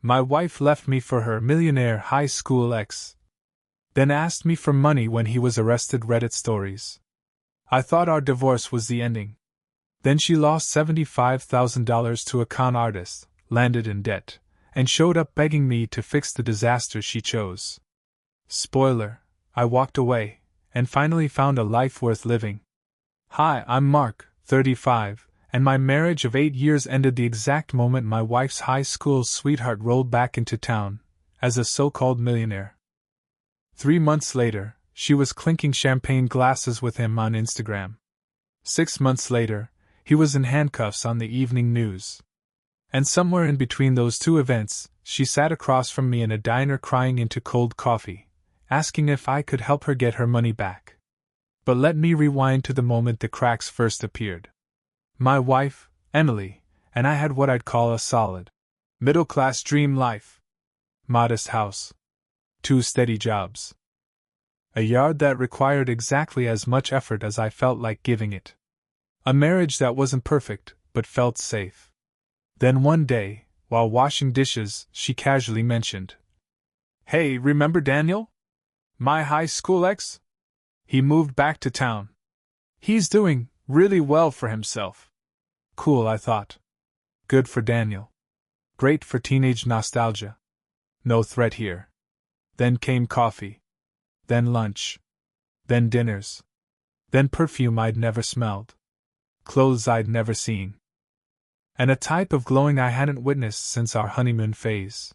My wife left me for her millionaire high school ex. Then asked me for money when he was arrested. Reddit stories. I thought our divorce was the ending. Then she lost $75,000 to a con artist, landed in debt, and showed up begging me to fix the disaster she chose. Spoiler, I walked away, and finally found a life worth living. Hi, I'm Mark, 35, and my marriage of 8 years ended the exact moment my wife's high school sweetheart rolled back into town, as a so-called millionaire. 3 months later, she was clinking champagne glasses with him on Instagram. 6 months later, he was in handcuffs on the evening news. And somewhere in between those two events, she sat across from me in a diner crying into cold coffee, asking if I could help her get her money back. But let me rewind to the moment the cracks first appeared. My wife, Emily, and I had what I'd call a solid, middle-class dream life. Modest house. 2 steady jobs. A yard that required exactly as much effort as I felt like giving it. A marriage that wasn't perfect, but felt safe. Then one day, while washing dishes, she casually mentioned, "Hey, remember Daniel? My high school ex? He moved back to town. He's doing really well for himself." Cool, I thought. Good for Daniel. Great for teenage nostalgia. No threat here. Then came coffee. Then lunch. Then dinners. Then perfume I'd never smelled. Clothes I'd never seen. And a type of glowing I hadn't witnessed since our honeymoon phase.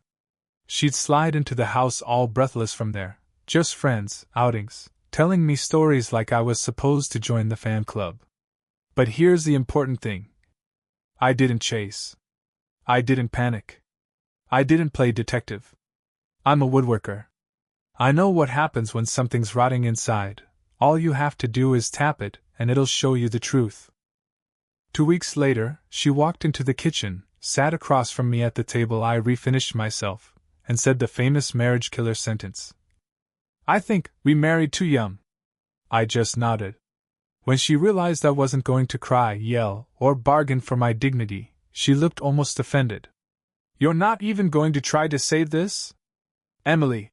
She'd slide into the house all breathless from there, just friends, outings, telling me stories like I was supposed to join the fan club. But here's the important thing. I didn't chase. I didn't panic. I didn't play detective. I'm a woodworker. I know what happens when something's rotting inside. All you have to do is tap it, and it'll show you the truth. 2 weeks later, she walked into the kitchen, sat across from me at the table I refinished myself, and said the famous marriage killer sentence. "I think we married too young." I just nodded. When she realized I wasn't going to cry, yell, or bargain for my dignity, she looked almost offended. "You're not even going to try to save this?" "Emily,"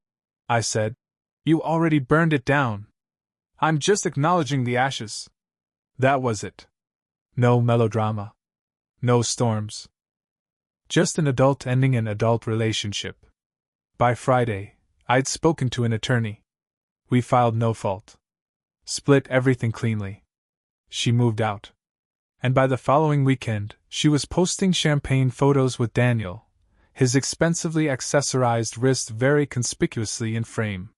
I said, "you already burned it down. I'm just acknowledging the ashes." That was it. No melodrama. No storms. Just an adult ending an adult relationship. By Friday, I'd spoken to an attorney. We filed no fault. Split everything cleanly. She moved out. And by the following weekend, she was posting champagne photos with Daniel, his expensively accessorized wrist very conspicuously in frame.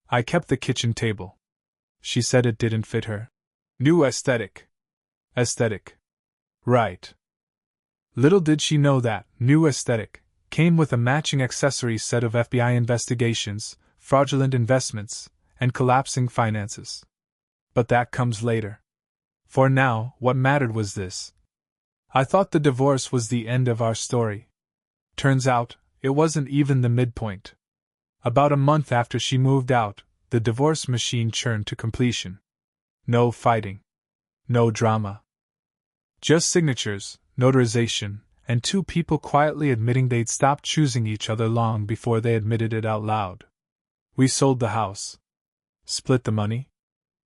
I kept the kitchen table. She said it didn't fit her. New aesthetic. Aesthetic. Right. Little did she know that new aesthetic came with a matching accessory set of FBI investigations, fraudulent investments, and collapsing finances. But that comes later. For now, what mattered was this. I thought the divorce was the end of our story. Turns out, it wasn't even the midpoint. About a month after she moved out, the divorce machine churned to completion. No fighting. No drama. Just signatures, notarization, and 2 people quietly admitting they'd stopped choosing each other long before they admitted it out loud. We sold the house. Split the money.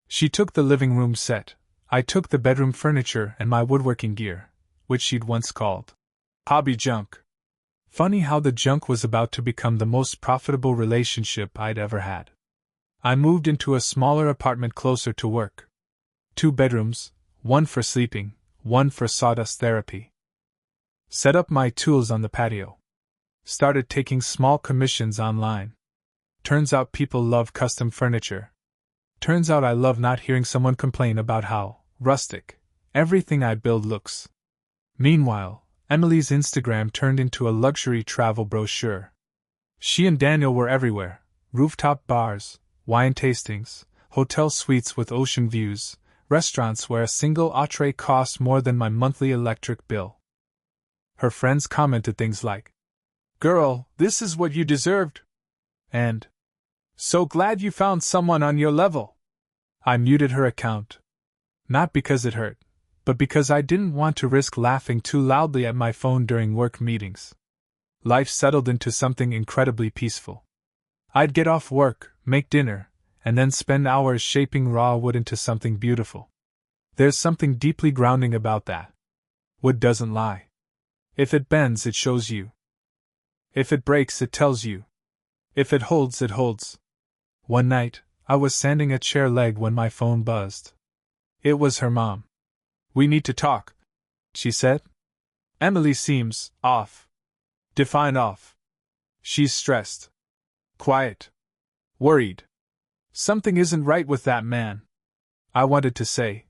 She took the living room set, I took the bedroom furniture and my woodworking gear, which she'd once called hobby junk. Funny how the junk was about to become the most profitable relationship I'd ever had. I moved into a smaller apartment closer to work. 2 bedrooms, 1 for sleeping, 1 for sawdust therapy. Set up my tools on the patio. Started taking small commissions online. Turns out people love custom furniture. Turns out I love not hearing someone complain about how rustic everything I build looks. Meanwhile, Emily's Instagram turned into a luxury travel brochure. She and Daniel were everywhere: rooftop bars, wine tastings, hotel suites with ocean views, restaurants where a single entree cost more than my monthly electric bill. Her friends commented things like, "Girl, this is what you deserved," and "So glad you found someone on your level." I muted her account. Not because it hurt, but because I didn't want to risk laughing too loudly at my phone during work meetings. Life settled into something incredibly peaceful. I'd get off work, make dinner, and then spend hours shaping raw wood into something beautiful. There's something deeply grounding about that. Wood doesn't lie. If it bends, it shows you. If it breaks, it tells you. If it holds, it holds. One night, I was sanding a chair leg when my phone buzzed. It was her mom. "We need to talk," she said. "Emily seems off." Define off. She's stressed. Quiet. Worried. Something isn't right with that man. I wanted to say,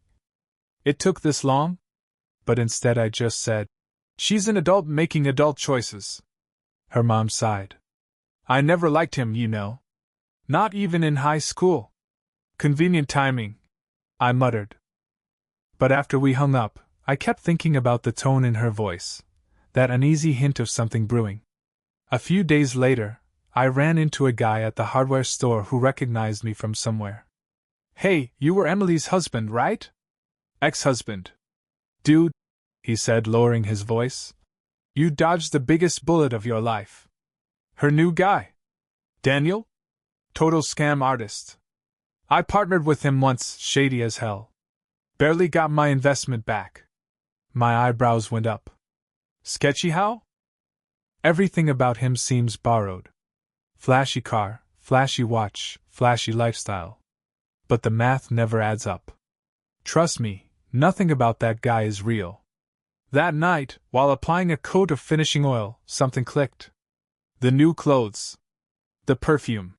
"It took this long?" But instead I just said, "She's an adult making adult choices." Her mom sighed. "I never liked him, you know. Not even in high school." "Convenient timing," I muttered. But after we hung up, I kept thinking about the tone in her voice, that uneasy hint of something brewing. A few days later, I ran into a guy at the hardware store who recognized me from somewhere. "Hey, you were Emily's husband, right?" "Ex-husband." "Dude," he said, lowering his voice, "you dodged the biggest bullet of your life." "Her new guy? Daniel? Total scam artist. I partnered with him once, shady as hell. Barely got my investment back." My eyebrows went up. "Sketchy how?" "Everything about him seems borrowed. Flashy car, flashy watch, flashy lifestyle. But the math never adds up. Trust me, nothing about that guy is real." That night, while applying a coat of finishing oil, something clicked. The new clothes. The perfume.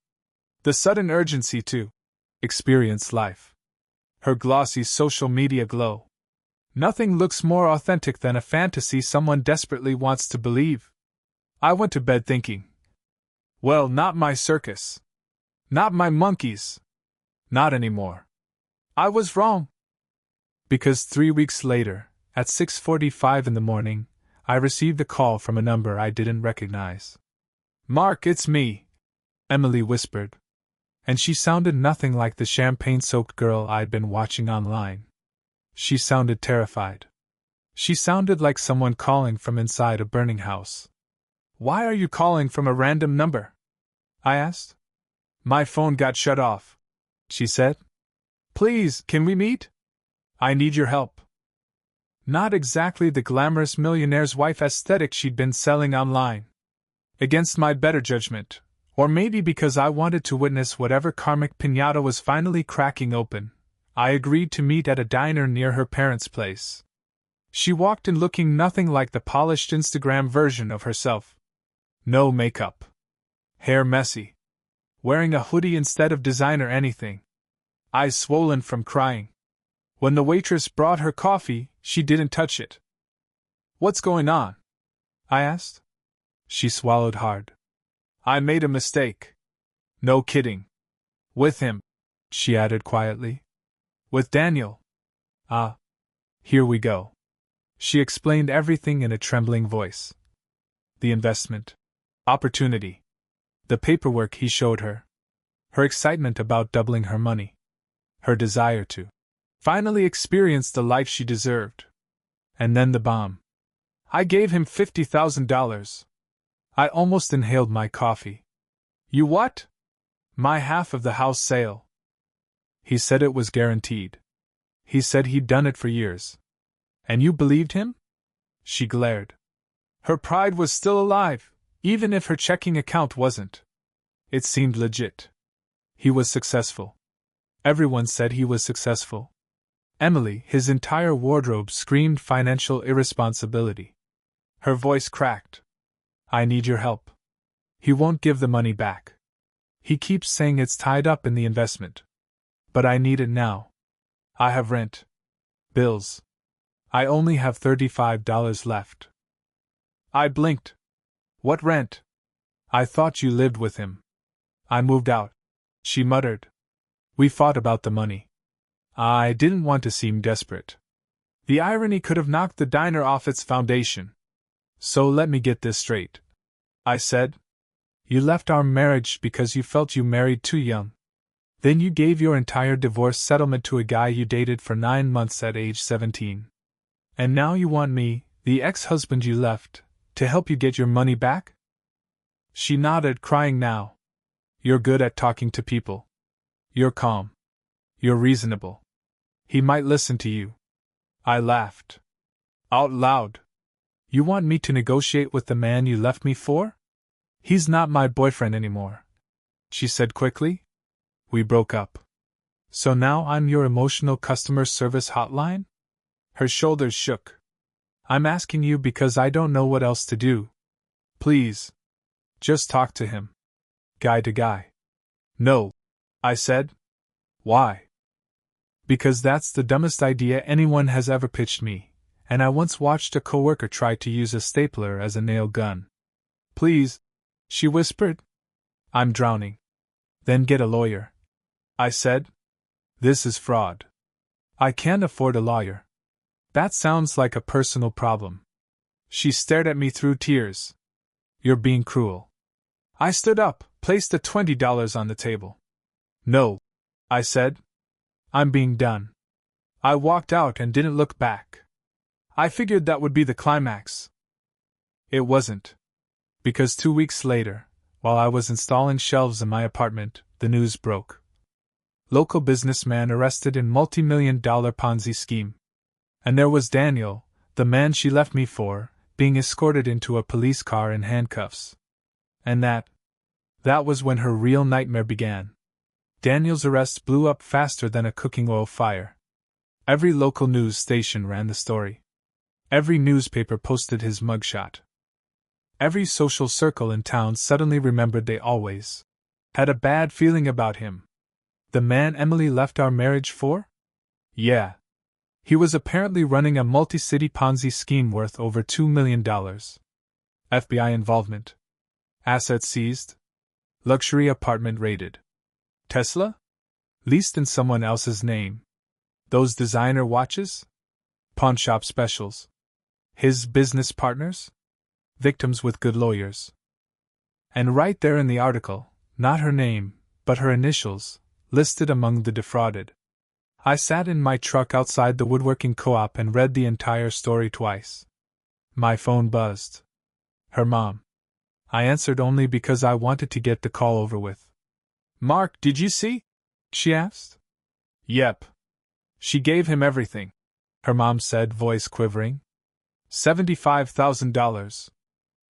The sudden urgency to experience life. Her glossy social media glow. Nothing looks more authentic than a fantasy someone desperately wants to believe. I went to bed thinking, well, not my circus. Not my monkeys. Not anymore. I was wrong. Because 3 weeks later, at 6:45 in the morning, I received a call from a number I didn't recognize. "Mark, it's me," Emily whispered. And she sounded nothing like the champagne-soaked girl I'd been watching online. She sounded terrified. She sounded like someone calling from inside a burning house. "Why are you calling from a random number?" I asked. "My phone got shut off," she said. "Please, can we meet? I need your help." Not exactly the glamorous millionaire's wife aesthetic she'd been selling online. Against my better judgment, or maybe because I wanted to witness whatever karmic piñata was finally cracking open, I agreed to meet at a diner near her parents' place. She walked in looking nothing like the polished Instagram version of herself. No makeup. Hair messy. Wearing a hoodie instead of designer anything. Eyes swollen from crying. When the waitress brought her coffee, she didn't touch it. "What's going on?" I asked. She swallowed hard. "I made a mistake." "No kidding." "With him," she added quietly. "With Daniel." "Ah. Here we go." She explained everything in a trembling voice. The investment. Opportunity. The paperwork he showed her. Her excitement about doubling her money. Her desire to finally experience the life she deserved. And then the bomb. I gave him $50,000. I almost inhaled my coffee. "You what?" "My half of the house sale." He said it was guaranteed. He said he'd done it for years. "And you believed him?" She glared. Her pride was still alive, even if her checking account wasn't. It seemed legit. He was successful. Everyone said he was successful. Emily, his entire wardrobe screamed financial irresponsibility. Her voice cracked. "I need your help. He won't give the money back. He keeps saying it's tied up in the investment. But I need it now. I have rent. Bills. I only have $35 left." I blinked. "What rent?" "I thought you lived with him." "I moved out," she muttered. "We fought about the money. I didn't want to seem desperate. The irony could have knocked the diner off its foundation. "So let me get this straight," I said. "You left our marriage because you felt you married too young. Then you gave your entire divorce settlement to a guy you dated for 9 months at age 17. And now you want me, the ex-husband you left, to help you get your money back?" She nodded, crying now. You're good at talking to people. You're calm. You're reasonable. He might listen to you. I laughed. Out loud. You want me to negotiate with the man you left me for? He's not my boyfriend anymore, she said quickly. We broke up. So now I'm your emotional customer service hotline? Her shoulders shook. I'm asking you because I don't know what else to do. Please. Just talk to him. Guy to guy. No, I said. Why? Because that's the dumbest idea anyone has ever pitched me, and I once watched a coworker try to use a stapler as a nail gun. Please, she whispered. I'm drowning. Then get a lawyer, I said. This is fraud. I can't afford a lawyer. That sounds like a personal problem. She stared at me through tears. You're being cruel. I stood up, placed the $20 on the table. No, I said. I'm being done. I walked out and didn't look back. I figured that would be the climax. It wasn't. Because 2 weeks later, while I was installing shelves in my apartment, the news broke. Local businessman arrested in multi-million-dollar Ponzi scheme. And there was Daniel, the man she left me for, being escorted into a police car in handcuffs. And that was when her real nightmare began. Daniel's arrest blew up faster than a cooking oil fire. Every local news station ran the story. Every newspaper posted his mugshot. Every social circle in town suddenly remembered they always had a bad feeling about him. The man Emily left our marriage for? Yeah. He was apparently running a multi-city Ponzi scheme worth over $2 million. FBI involvement. Assets seized. Luxury apartment raided. Tesla? Leased in someone else's name. Those designer watches? Pawnshop specials. His business partners? Victims with good lawyers. And right there in the article, not her name, but her initials, listed among the defrauded. I sat in my truck outside the woodworking co-op and read the entire story twice. My phone buzzed. Her mom. I answered only because I wanted to get the call over with. Mark, did you see? She asked. Yep. She gave him everything, her mom said, voice quivering. $75,000.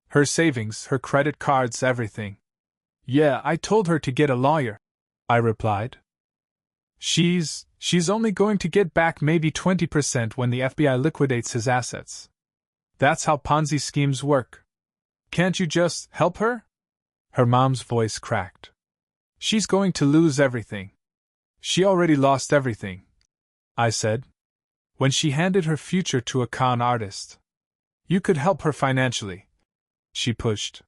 Her savings, her credit cards, everything. Yeah, I told her to get a lawyer, I replied. She's only going to get back maybe 20% when the FBI liquidates his assets. That's how Ponzi schemes work. Can't you just help her? Her mom's voice cracked. She's going to lose everything. She already lost everything, I said. When she handed her future to a con artist. You could help her financially, she pushed.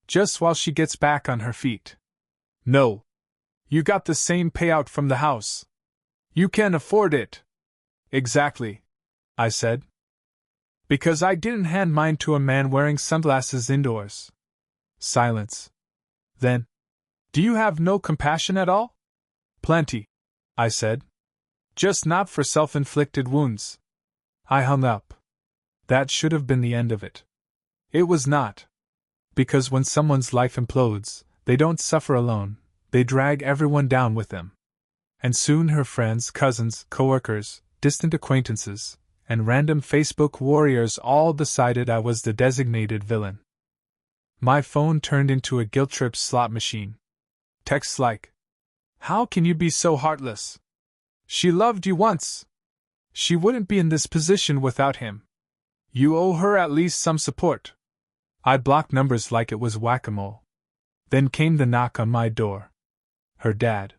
Just while she gets back on her feet. No. You got the same payout from the house. You can afford it. Exactly, I said. Because I didn't hand mine to a man wearing sunglasses indoors. Silence. Then, do you have no compassion at all? Plenty, I said. Just not for self-inflicted wounds. I hung up. That should have been the end of it. It was not. Because when someone's life implodes, they don't suffer alone, they drag everyone down with them. And soon her friends, cousins, coworkers, distant acquaintances, and random Facebook warriors all decided I was the designated villain. My phone turned into a guilt-tripped slot machine. Texts like, "How can you be so heartless? She loved you once. She wouldn't be in this position without him. You owe her at least some support." I blocked numbers like it was whack-a-mole. Then came the knock on my door. Her dad.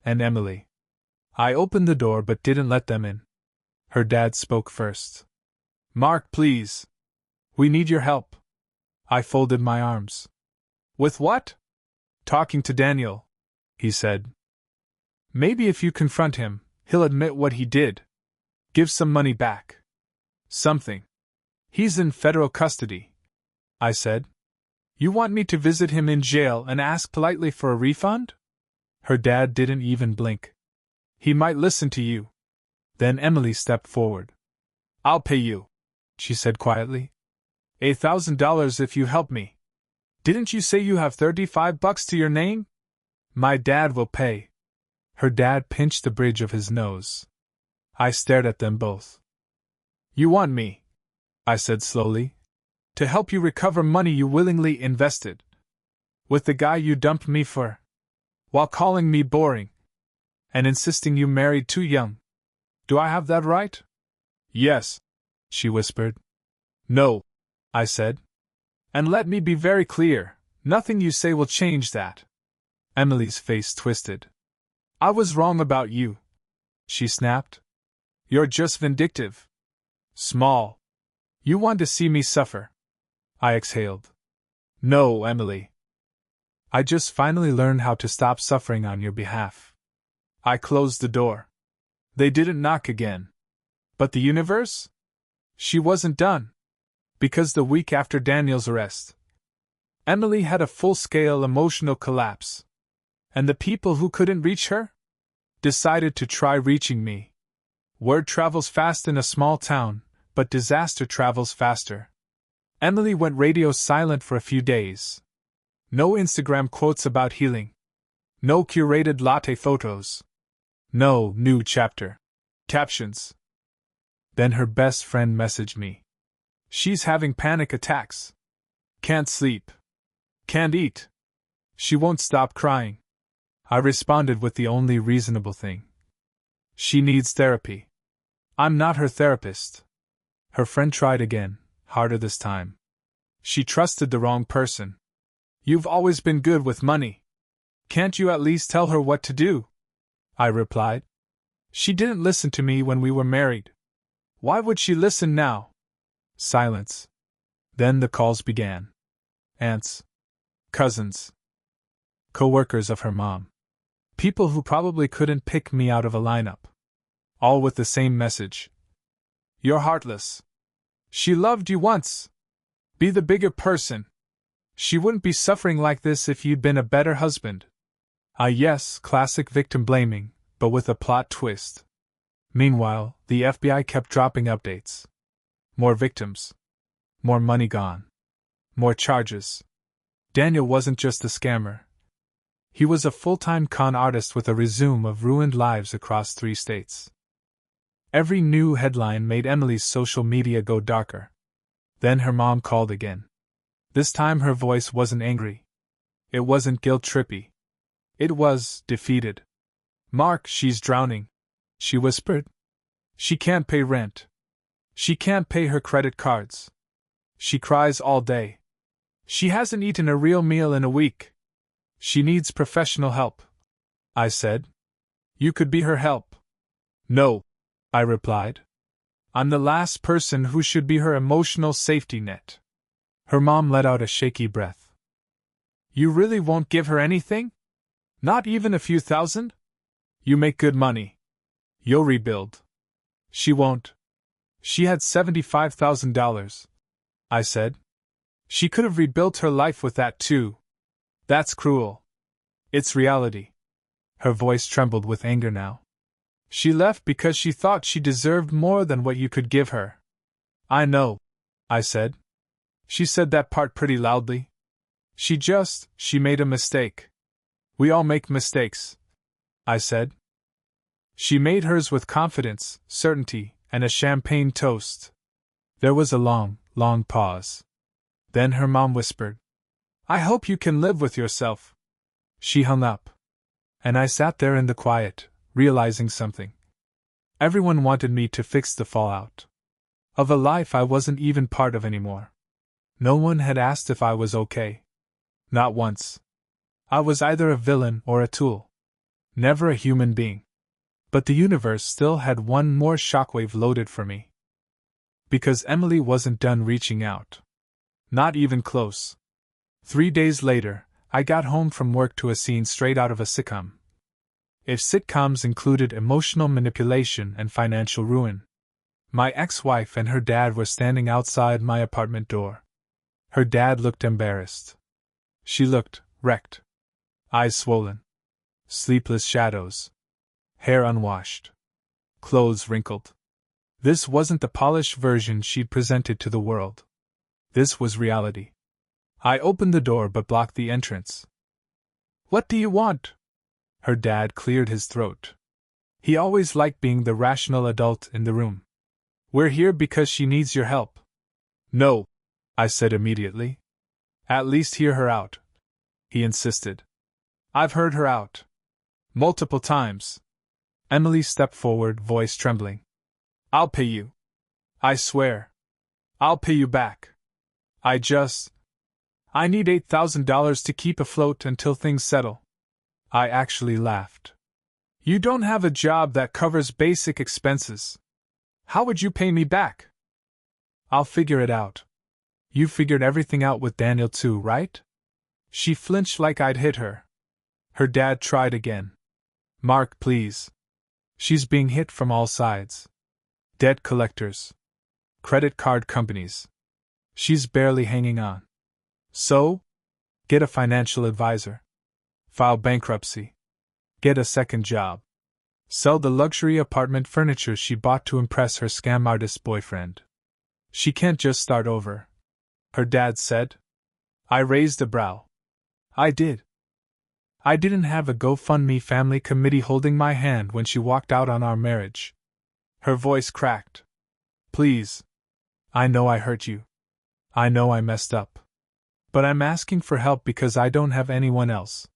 And Emily. I opened the door but didn't let them in. Her dad spoke first. "Mark, please. We need your help." I folded my arms. "With what?" "Talking to Daniel," he said. "Maybe if you confront him, he'll admit what he did. Give some money back. Something. He's in federal custody," I said. "You want me to visit him in jail and ask politely for a refund?" Her dad didn't even blink. "He might listen to you." Then Emily stepped forward. "I'll pay you," she said quietly. $8,000 if you help me." Didn't you say you have $35 to your name? My dad will pay. Her dad pinched the bridge of his nose. I stared at them both. You want me, I said slowly, to help you recover money you willingly invested with the guy you dumped me for, while calling me boring and insisting you married too young. Do I have that right? Yes, she whispered. No, I said. And let me be very clear, nothing you say will change that. Emily's face twisted. I was wrong about you, she snapped. You're just vindictive. Small. You want to see me suffer. I exhaled. No, Emily. I just finally learned how to stop suffering on your behalf. I closed the door. They didn't knock again. But the universe? She wasn't done. Because the week after Daniel's arrest, Emily had a full-scale emotional collapse. And the people who couldn't reach her decided to try reaching me. Word travels fast in a small town, but disaster travels faster. Emily went radio silent for a few days. No Instagram quotes about healing. No curated latte photos. No new chapter captions. Then her best friend messaged me. She's having panic attacks. Can't sleep. Can't eat. She won't stop crying. I responded with the only reasonable thing. She needs therapy. I'm not her therapist. Her friend tried again, harder this time. She trusted the wrong person. You've always been good with money. Can't you at least tell her what to do? I replied. She didn't listen to me when we were married. Why would she listen now? Silence. Then the calls began. Aunts. Cousins. Co-workers of her mom. People who probably couldn't pick me out of a lineup. All with the same message. You're heartless. She loved you once. Be the bigger person. She wouldn't be suffering like this if you'd been a better husband. Yes, classic victim blaming, but with a plot twist. Meanwhile, the FBI kept dropping updates. More victims. More money gone. More charges. Daniel wasn't just a scammer. He was a full-time con artist with a resume of ruined lives across 3 states. Every new headline made Emily's social media go darker. Then her mom called again. This time her voice wasn't angry. It wasn't guilt-trippy. It was defeated. Mark, she's drowning, she whispered. She can't pay rent. She can't pay her credit cards. She cries all day. She hasn't eaten a real meal in a week. She needs professional help. I said. You could be her help. No, I replied. I'm the last person who should be her emotional safety net. Her mom let out a shaky breath. You really won't give her anything? Not even a few thousand? You make good money. You'll rebuild. She won't. She had $75,000. I said. She could have rebuilt her life with that too. That's cruel. It's reality. Her voice trembled with anger now. She left because she thought she deserved more than what you could give her. I know, I said. She said that part pretty loudly. She made a mistake. We all make mistakes, I said. She made hers with confidence, certainty, and a champagne toast. There was a long, long pause. Then her mom whispered, I hope you can live with yourself. She hung up. And I sat there in the quiet, realizing something. Everyone wanted me to fix the fallout of a life I wasn't even part of anymore. No one had asked if I was okay. Not once. I was either a villain or a tool. Never a human being. But the universe still had one more shockwave loaded for me. Because Emily wasn't done reaching out. Not even close. 3 days later, I got home from work to a scene straight out of a sitcom. If sitcoms included emotional manipulation and financial ruin. My ex-wife and her dad were standing outside my apartment door. Her dad looked embarrassed. She looked wrecked. Eyes swollen. Sleepless shadows. Hair unwashed. Clothes wrinkled. This wasn't the polished version she'd presented to the world. This was reality. I opened the door but blocked the entrance. What do you want? Her dad cleared his throat. He always liked being the rational adult in the room. We're here because she needs your help. No, I said immediately. At least hear her out, he insisted. I've heard her out. Multiple times. Emily stepped forward, voice trembling. I'll pay you. I swear. I'll pay you back. I need $8,000 to keep afloat until things settle. I actually laughed. You don't have a job that covers basic expenses. How would you pay me back? I'll figure it out. You figured everything out with Daniel too, right? She flinched like I'd hit her. Her dad tried again. Mark, please. She's being hit from all sides. Debt collectors. Credit card companies. She's barely hanging on. So? Get a financial advisor. File bankruptcy. Get a second job. Sell the luxury apartment furniture she bought to impress her scam artist boyfriend. She can't just start over, her dad said. I raised a brow. I did. I didn't have a GoFundMe family committee holding my hand when she walked out on our marriage. Her voice cracked. Please. I know I hurt you. I know I messed up. But I'm asking for help because I don't have anyone else.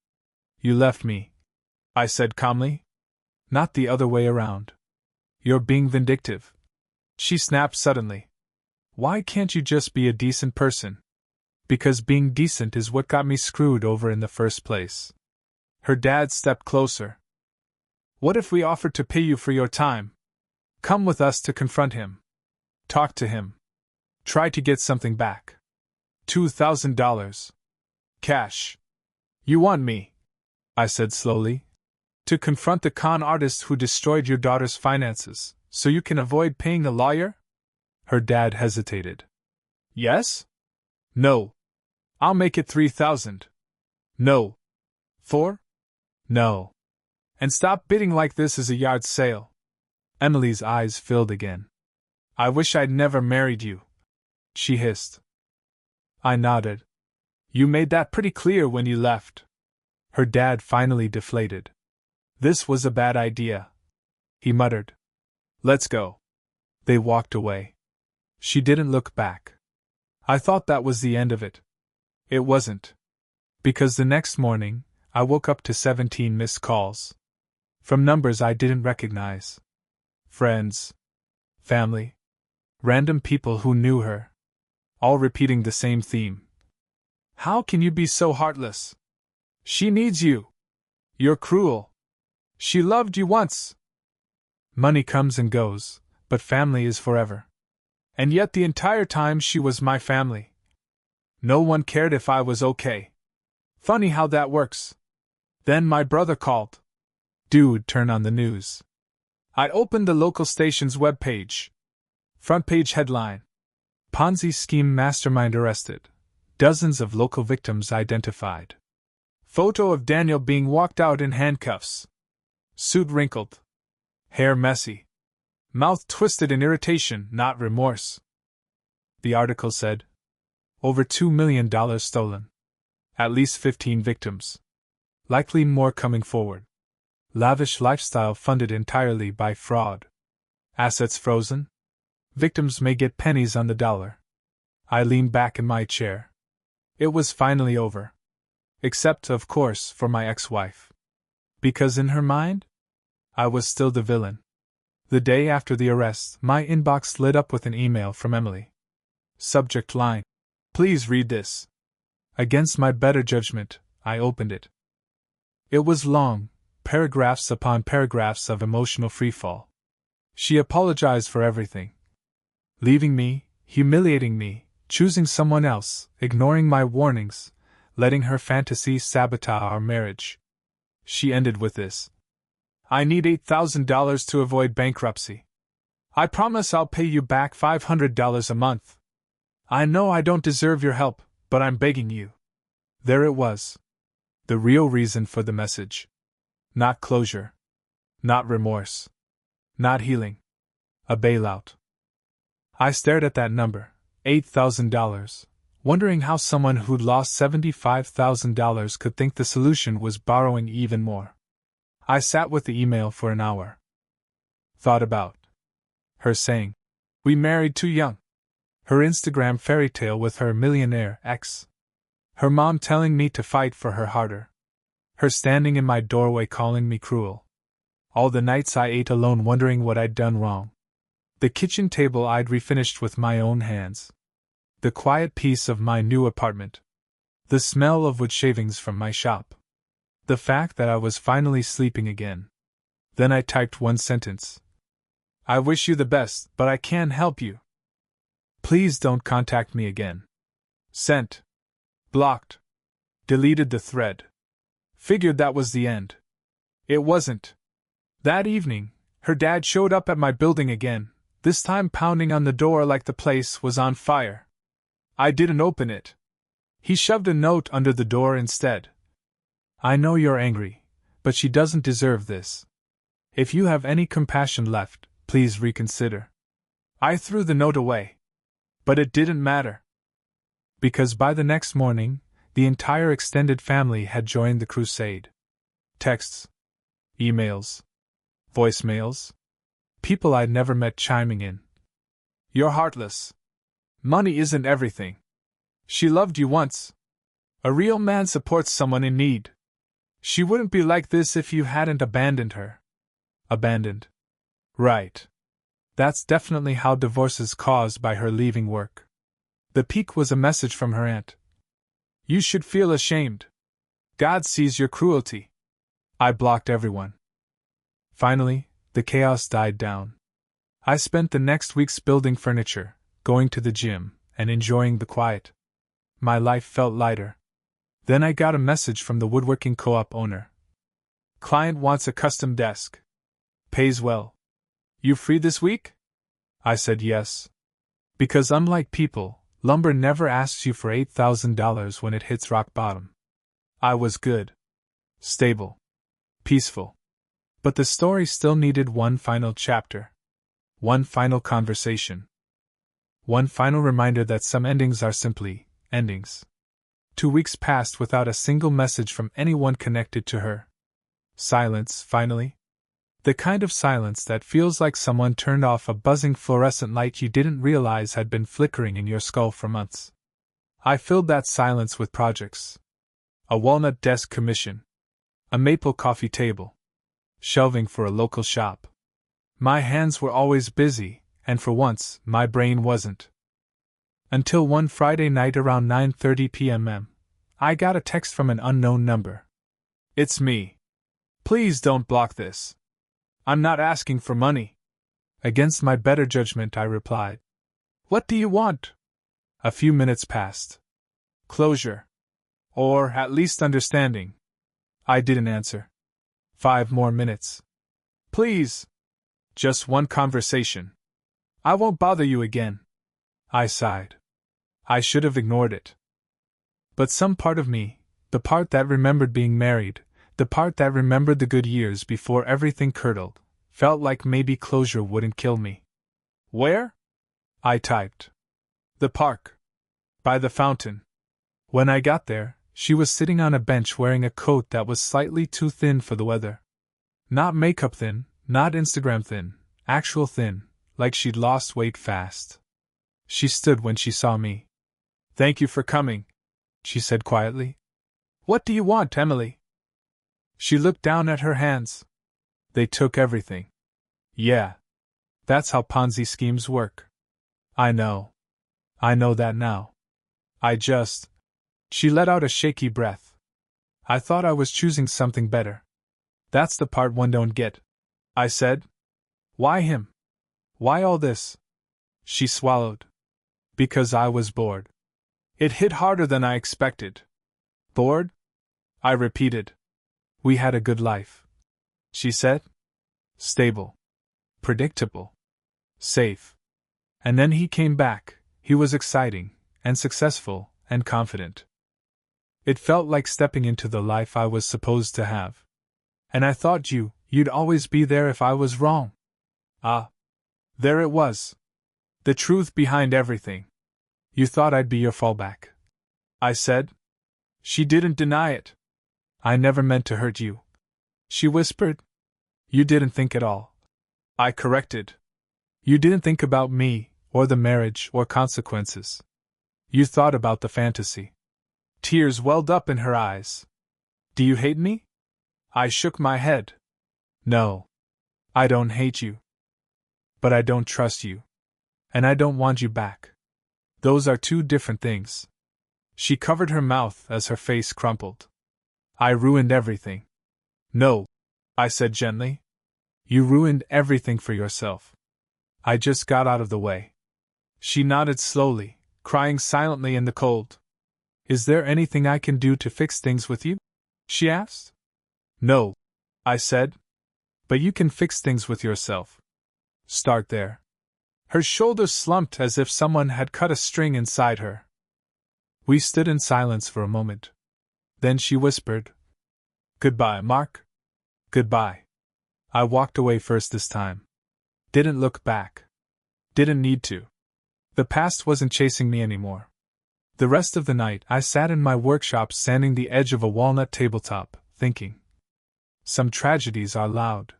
You left me, I said calmly. Not the other way around. You're being vindictive. She snapped suddenly. Why can't you just be a decent person? Because being decent is what got me screwed over in the first place. Her dad stepped closer. What if we offered to pay you for your time? Come with us to confront him. Talk to him. Try to get something back. $2,000. Cash. You want me, I said slowly, to confront the con artist who destroyed your daughter's finances, so you can avoid paying a lawyer? Her dad hesitated. Yes? No. I'll make it 3,000. No. 4? No. And stop bidding like this is a yard sale. Emily's eyes filled again. I wish I'd never married you, she hissed. I nodded. You made that pretty clear when you left. Her dad finally deflated. This was a bad idea, he muttered. Let's go. They walked away. She didn't look back. I thought that was the end of it. It wasn't. Because the next morning, I woke up to 17 missed calls. From numbers I didn't recognize. Friends. Family. Random people who knew her. All repeating the same theme. How can you be so heartless? She needs you. You're cruel. She loved you once. Money comes and goes, but family is forever. And yet the entire time she was my family. No one cared if I was okay. Funny how that works. Then my brother called. Dude, turn on the news. I opened the local station's webpage. Front page headline. Ponzi scheme mastermind arrested. Dozens of local victims identified. Photo of Daniel being walked out in handcuffs. Suit wrinkled. Hair messy. Mouth twisted in irritation, not remorse. The article said, over $2 million stolen. At least 15 victims. Likely more coming forward. Lavish lifestyle funded entirely by fraud. Assets frozen. Victims may get pennies on the dollar. I leaned back in my chair. It was finally over. Except, of course, for my ex-wife. Because in her mind, I was still the villain. The day after the arrest, my inbox lit up with an email from Emily. Subject line. Please read this. Against my better judgment, I opened it. It was long, paragraphs upon paragraphs of emotional freefall. She apologized for everything. Leaving me, humiliating me, choosing someone else, ignoring my warnings, letting her fantasies sabotage our marriage. She ended with this. I need $8,000 to avoid bankruptcy. I promise I'll pay you back $500 a month. I know I don't deserve your help, but I'm begging you. There it was. The real reason for the message. Not closure. Not remorse. Not healing. A bailout. I stared at that number, $8,000, wondering how someone who'd lost $75,000 could think the solution was borrowing even more. I sat with the email for an hour. Thought about her saying, "We married too young." Her Instagram fairy tale with her millionaire ex. Her mom telling me to fight for her harder. Her standing in my doorway calling me cruel. All the nights I ate alone wondering what I'd done wrong. The kitchen table I'd refinished with my own hands. The quiet peace of my new apartment. The smell of wood shavings from my shop. The fact that I was finally sleeping again. Then I typed one sentence. "I wish you the best, but I can't help you. Please don't contact me again." Sent. Blocked. Deleted the thread. Figured that was the end. It wasn't. That evening, her dad showed up at my building again, this time pounding on the door like the place was on fire. I didn't open it. He shoved a note under the door instead. "I know you're angry, but she doesn't deserve this. If you have any compassion left, please reconsider." I threw the note away. But it didn't matter. Because by the next morning, the entire extended family had joined the crusade. Texts, emails, voicemails, people I'd never met chiming in. "You're heartless. Money isn't everything. She loved you once. A real man supports someone in need. She wouldn't be like this if you hadn't abandoned her." Abandoned. Right. That's definitely how divorce is caused, by her leaving work. The peak was a message from her aunt. "You should feel ashamed. God sees your cruelty." I blocked everyone. Finally, the chaos died down. I spent the next weeks building furniture, going to the gym, and enjoying the quiet. My life felt lighter. Then I got a message from the woodworking co-op owner. "Client wants a custom desk. Pays well. You free this week?" I said yes. Because unlike people, lumber never asks you for $8,000 when it hits rock bottom. I was good. Stable. Peaceful. But the story still needed one final chapter. One final conversation. One final reminder that some endings are simply endings. 2 weeks passed without a single message from anyone connected to her. Silence, finally. The kind of silence that feels like someone turned off a buzzing fluorescent light you didn't realize had been flickering in your skull for months. I filled that silence with projects. A walnut desk commission. A maple coffee table. Shelving for a local shop. My hands were always busy, and for once, my brain wasn't. Until one Friday night around 9:30 p.m. I got a text from an unknown number. "It's me. Please don't block this. I'm not asking for money." Against my better judgment, I replied. "What do you want?" A few minutes passed. Closure. Or at least understanding. I didn't answer. 5 more minutes. "Please. Just one conversation. I won't bother you again." I sighed. I should have ignored it. But some part of me, the part that remembered being married, the part that remembered the good years before everything curdled, felt like maybe closure wouldn't kill me. "Where?" I typed. "The park. By the fountain." When I got there, she was sitting on a bench wearing a coat that was slightly too thin for the weather. Not makeup thin, not Instagram thin, actual thin, like she'd lost weight fast. She stood when she saw me. "Thank you for coming," she said quietly. "What do you want, Emily?" She looked down at her hands. They took everything. Yeah. That's how Ponzi schemes work. I know. I know that now. I just... She let out a shaky breath. I thought I was choosing something better. "That's the part one don't get," I said. "Why him? Why all this?" She swallowed. "Because I was bored." It hit harder than I expected. "Bored?" I repeated. "We had a good life," she said. "Stable. Predictable. Safe. And then he came back. He was exciting, and successful, and confident. It felt like stepping into the life I was supposed to have. And I thought you'd always be there if I was wrong." Ah. There it was. The truth behind everything. You thought I'd be your fallback, I said. She didn't deny it. I never meant to hurt you, she whispered. You didn't think at all, I corrected. You didn't think about me, or the marriage, or consequences. You thought about the fantasy. Tears welled up in her eyes. Do you hate me? I shook my head. No. I don't hate you. But I don't trust you. And I don't want you back. Those are two different things. She covered her mouth as her face crumpled. I ruined everything. No, I said gently. You ruined everything for yourself. I just got out of the way. She nodded slowly, crying silently in the cold. Is there anything I can do to fix things with you? She asked. No, I said. But you can fix things with yourself. Start there. Her shoulders slumped as if someone had cut a string inside her. We stood in silence for a moment. Then she whispered, Goodbye, Mark. Goodbye. I walked away first this time. Didn't look back. Didn't need to. The past wasn't chasing me anymore. The rest of the night I sat in my workshop sanding the edge of a walnut tabletop, thinking. Some tragedies are loud.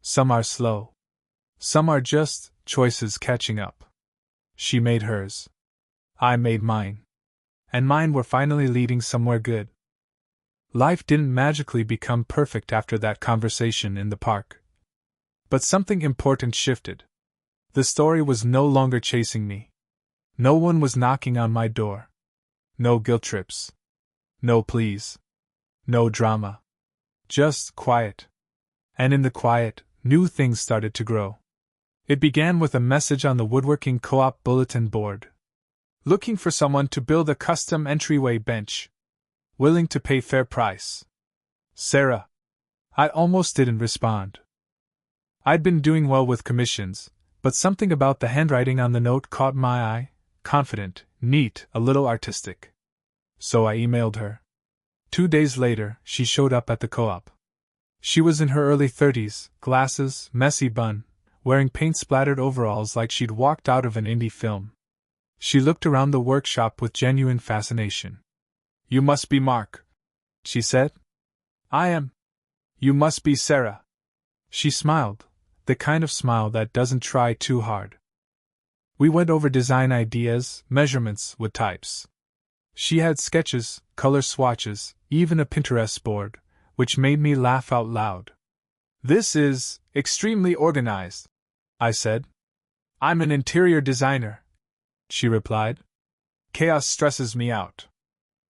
Some are slow. Some are just choices catching up. She made hers. I made mine. And mine were finally leading somewhere good. Life didn't magically become perfect after that conversation in the park. But something important shifted. The story was no longer chasing me. No one was knocking on my door. No guilt trips. No pleas. No drama. Just quiet. And in the quiet, new things started to grow. It began with a message on the woodworking co-op bulletin board. Looking for someone to build a custom entryway bench. Willing to pay fair price. Sarah. I almost didn't respond. I'd been doing well with commissions, but something about the handwriting on the note caught my eye. Confident, neat, a little artistic. So I emailed her. 2 days later, she showed up at the co-op. She was in her early 30s, glasses, messy bun, wearing paint-splattered overalls like she'd walked out of an indie film. She looked around the workshop with genuine fascination. You must be Mark, she said. I am. You must be Sarah. She smiled, the kind of smile that doesn't try too hard. We went over design ideas, measurements, wood types. She had sketches, color swatches, even a Pinterest board, which made me laugh out loud. This is extremely organized, I said. I'm an interior designer, she replied. Chaos stresses me out.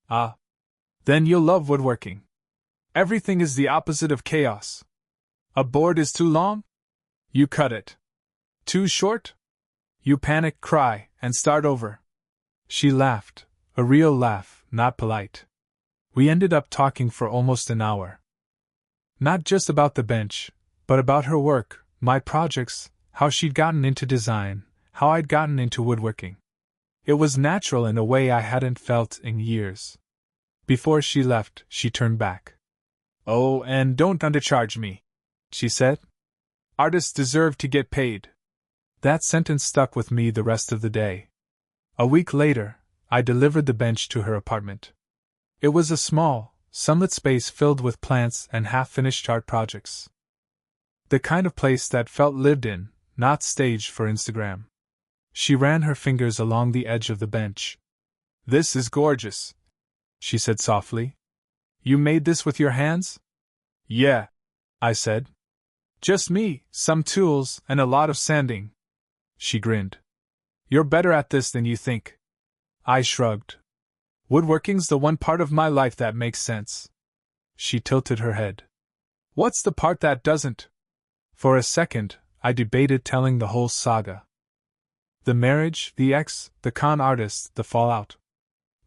Ah. Then you'll love woodworking. Everything is the opposite of chaos. A board is too long? You cut it. Too short? You panic, cry, and start over. She laughed, a real laugh, not polite. We ended up talking for almost an hour. Not just about the bench, but about her work, my projects, how she'd gotten into design, how I'd gotten into woodworking. It was natural in a way I hadn't felt in years. Before she left, she turned back. Oh, and don't undercharge me, she said. Artists deserve to get paid. That sentence stuck with me the rest of the day. A week later, I delivered the bench to her apartment. It was a small, sunlit space filled with plants and half-finished art projects. The kind of place that felt lived in, not staged for Instagram. She ran her fingers along the edge of the bench. This is gorgeous, she said softly. You made this with your hands? Yeah, I said. Just me, some tools, and a lot of sanding. She grinned. You're better at this than you think. I shrugged. Woodworking's the one part of my life that makes sense. She tilted her head. What's the part that doesn't? For a second, I debated telling the whole saga. The marriage, the ex, the con artist, the fallout.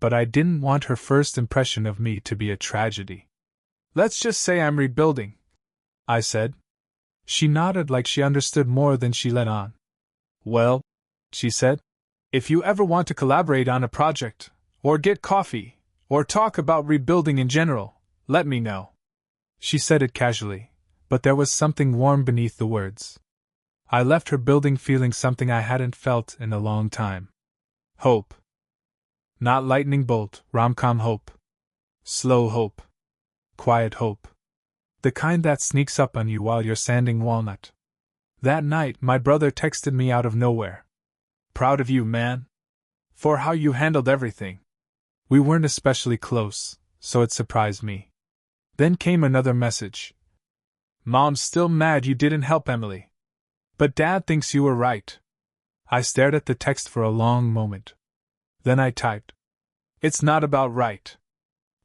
But I didn't want her first impression of me to be a tragedy. Let's just say I'm rebuilding, I said. She nodded like she understood more than she let on. Well, she said, if you ever want to collaborate on a project, or get coffee, or talk about rebuilding in general, let me know. She said it casually, but there was something warm beneath the words. I left her building feeling something I hadn't felt in a long time. Hope. Not lightning bolt, rom-com hope. Slow hope. Quiet hope. The kind that sneaks up on you while you're sanding walnut. That night, my brother texted me out of nowhere. Proud of you, man. For how you handled everything. We weren't especially close, so it surprised me. Then came another message. Mom's still mad you didn't help Emily. But Dad thinks you were right. I stared at the text for a long moment. Then I typed. It's not about right.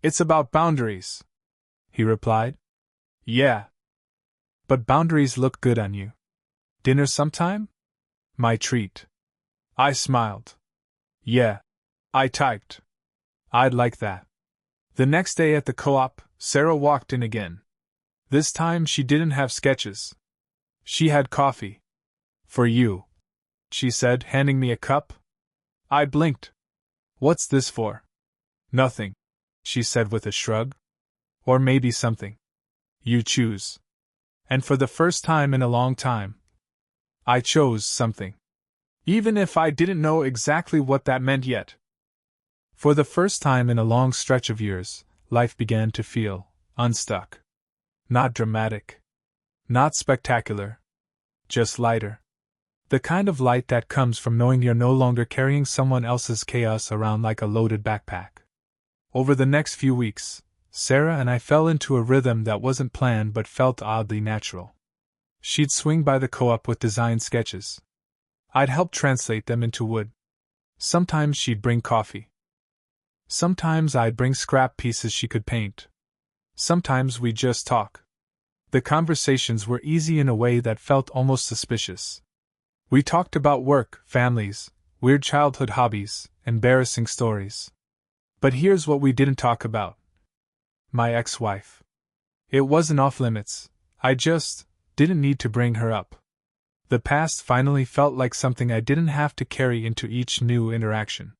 It's about boundaries. He replied. Yeah. But boundaries look good on you. Dinner sometime? My treat. I smiled. Yeah. I typed. I'd like that. The next day at the co-op, Sarah walked in again. This time she didn't have sketches. She had coffee. For you, she said, handing me a cup. I blinked. What's this for? Nothing, she said with a shrug. Or maybe something. You choose. And for the first time in a long time, I chose something. Even if I didn't know exactly what that meant yet. For the first time in a long stretch of years, life began to feel unstuck. Not dramatic. Not spectacular. Just lighter. The kind of light that comes from knowing you're no longer carrying someone else's chaos around like a loaded backpack. Over the next few weeks, Sarah and I fell into a rhythm that wasn't planned but felt oddly natural. She'd swing by the co-op with design sketches. I'd help translate them into wood. Sometimes she'd bring coffee. Sometimes I'd bring scrap pieces she could paint. Sometimes we'd just talk. The conversations were easy in a way that felt almost suspicious. We talked about work, families, weird childhood hobbies, embarrassing stories. But here's what we didn't talk about. My ex-wife. It wasn't off limits, I just didn't need to bring her up. The past finally felt like something I didn't have to carry into each new interaction.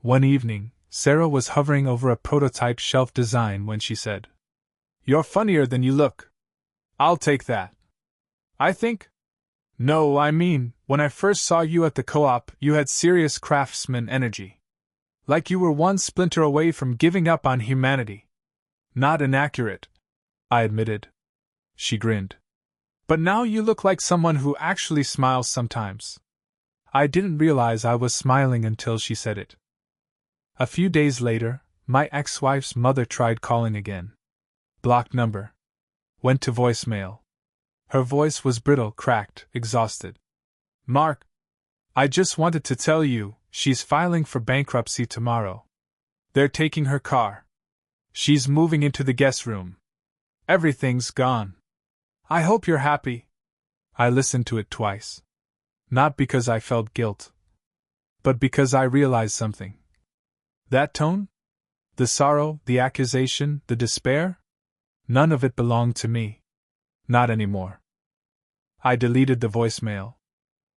One evening, Sarah was hovering over a prototype shelf design when she said, "You're funnier than you look." I'll take that. I think? No, I mean, when I first saw you at the co-op, you had serious craftsman energy. Like you were one splinter away from giving up on humanity. Not inaccurate, I admitted. She grinned. But now you look like someone who actually smiles sometimes. I didn't realize I was smiling until she said it. A few days later, my ex-wife's mother tried calling again. Blocked number. Went to voicemail. Her voice was brittle, cracked, exhausted. Mark, I just wanted to tell you, she's filing for bankruptcy tomorrow. They're taking her car. She's moving into the guest room. Everything's gone. I hope you're happy. I listened to it twice. Not because I felt guilt, but because I realized something. That tone? The sorrow, the accusation, the despair? None of it belonged to me. Not anymore. I deleted the voicemail.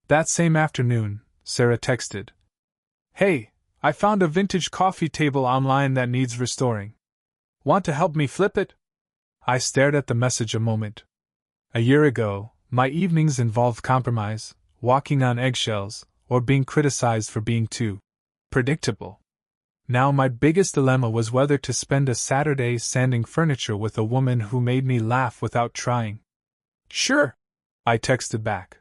That same afternoon, Sarah texted. Hey, I found a vintage coffee table online that needs restoring. Want to help me flip it? I stared at the message a moment. A year ago, my evenings involved compromise, walking on eggshells, or being criticized for being too predictable. Now my biggest dilemma was whether to spend a Saturday sanding furniture with a woman who made me laugh without trying. Sure, I texted back.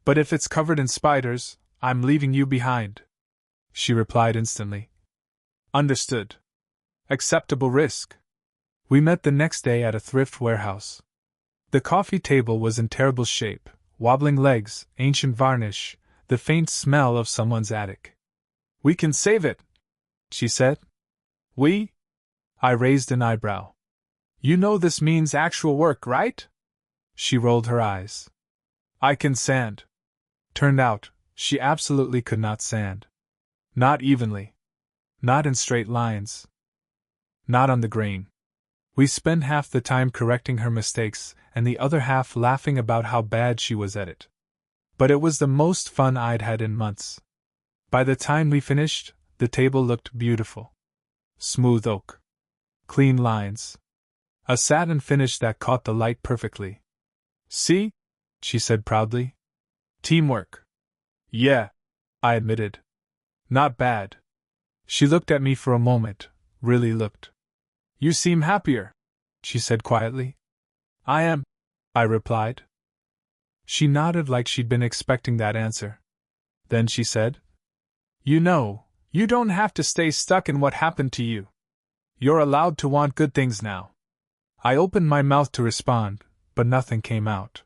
But if it's covered in spiders, I'm leaving you behind. She replied instantly. Understood. Acceptable risk. We met the next day at a thrift warehouse. The coffee table was in terrible shape, wobbling legs, ancient varnish, the faint smell of someone's attic. We can save it, she said. We? I raised an eyebrow. You know this means actual work, right? She rolled her eyes. I can sand. Turned out, she absolutely could not sand. Not evenly. Not in straight lines. Not on the grain. We spent half the time correcting her mistakes and the other half laughing about how bad she was at it. But it was the most fun I'd had in months. By the time we finished, the table looked beautiful. Smooth oak. Clean lines. A satin finish that caught the light perfectly. See? She said proudly. Teamwork. Yeah, I admitted. Not bad. She looked at me for a moment, really looked. You seem happier, she said quietly. I am, I replied. She nodded like she'd been expecting that answer. Then she said, You know, you don't have to stay stuck in what happened to you. You're allowed to want good things now. I opened my mouth to respond, but nothing came out.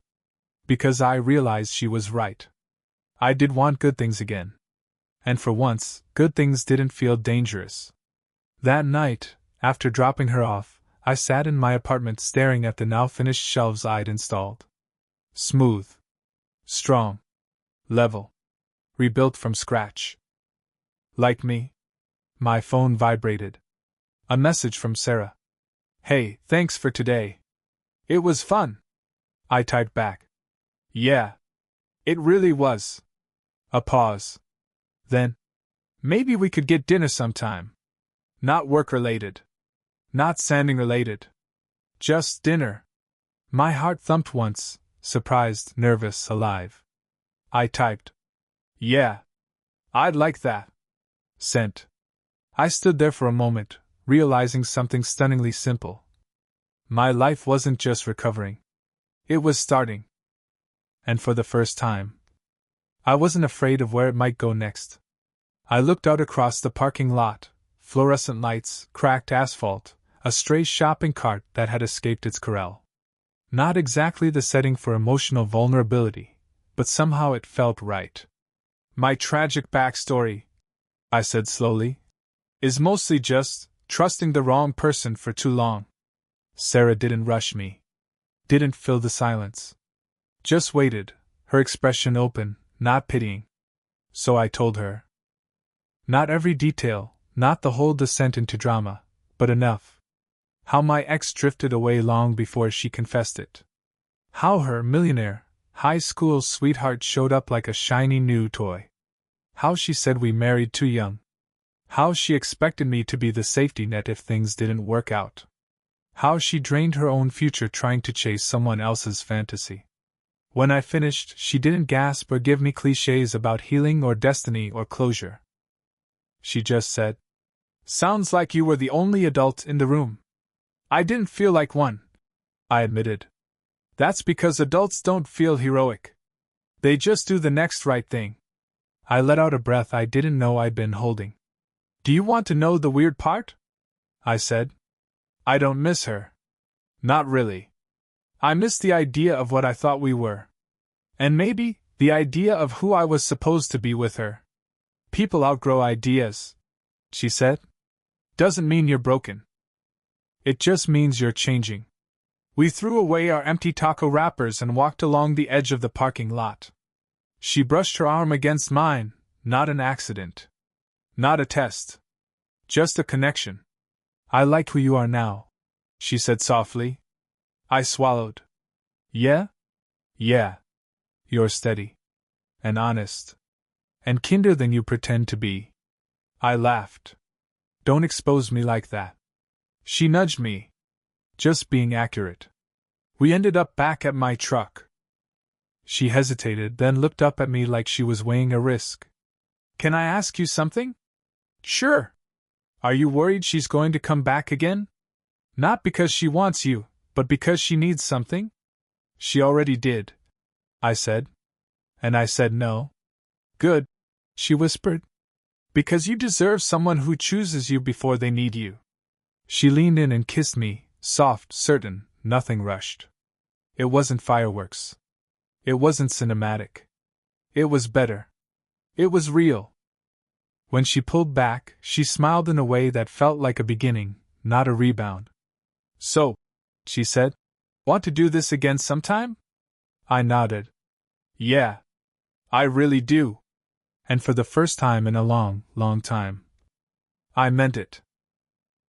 Because I realized she was right. I did want good things again. And for once, good things didn't feel dangerous. That night, after dropping her off, I sat in my apartment staring at the now finished shelves I'd installed. Smooth. Strong. Level. Rebuilt from scratch. Like me? My phone vibrated. A message from Sarah. Hey, thanks for today. It was fun. I typed back. Yeah. It really was. A pause. Then, maybe we could get dinner sometime. Not work-related. Not sanding-related. Just dinner. My heart thumped once, surprised, nervous, alive. I typed. Yeah. I'd like that. Sent. I stood there for a moment, realizing something stunningly simple. My life wasn't just recovering. It was starting. And for the first time, I wasn't afraid of where it might go next. I looked out across the parking lot, fluorescent lights, cracked asphalt, a stray shopping cart that had escaped its corral. Not exactly the setting for emotional vulnerability, but somehow it felt right. My tragic backstory, I said slowly, is mostly just trusting the wrong person for too long. Sarah didn't rush me. Didn't fill the silence. Just waited, her expression open, not pitying. So I told her. Not every detail, not the whole descent into drama, but enough. How my ex drifted away long before she confessed it. How her millionaire, high school sweetheart showed up like a shiny new toy. How she said we married too young. How she expected me to be the safety net if things didn't work out. How she drained her own future trying to chase someone else's fantasy. When I finished, she didn't gasp or give me cliches about healing or destiny or closure. She just said, Sounds like you were the only adult in the room. I didn't feel like one, I admitted. That's because adults don't feel heroic. They just do the next right thing. I let out a breath I didn't know I'd been holding. Do you want to know the weird part? I said. I don't miss her. Not really. I miss the idea of what I thought we were. And maybe, the idea of who I was supposed to be with her. People outgrow ideas, she said. Doesn't mean you're broken. It just means you're changing. We threw away our empty taco wrappers and walked along the edge of the parking lot. She brushed her arm against mine, not an accident. Not a test. Just a connection. I like who you are now, she said softly. I swallowed. Yeah? Yeah. You're steady. And honest. And kinder than you pretend to be. I laughed. Don't expose me like that. She nudged me. Just being accurate. We ended up back at my truck. She hesitated, then looked up at me like she was weighing a risk. Can I ask you something? Sure. Are you worried she's going to come back again? Not because she wants you, but because she needs something? She already did, I said. And I said no. Good, she whispered. Because you deserve someone who chooses you before they need you. She leaned in and kissed me, soft, certain, nothing rushed. It wasn't fireworks. It wasn't cinematic. It was better. It was real. When she pulled back, she smiled in a way that felt like a beginning, not a rebound. So, she said, want to do this again sometime? I nodded. Yeah. I really do. And for the first time in a long, long time. I meant it.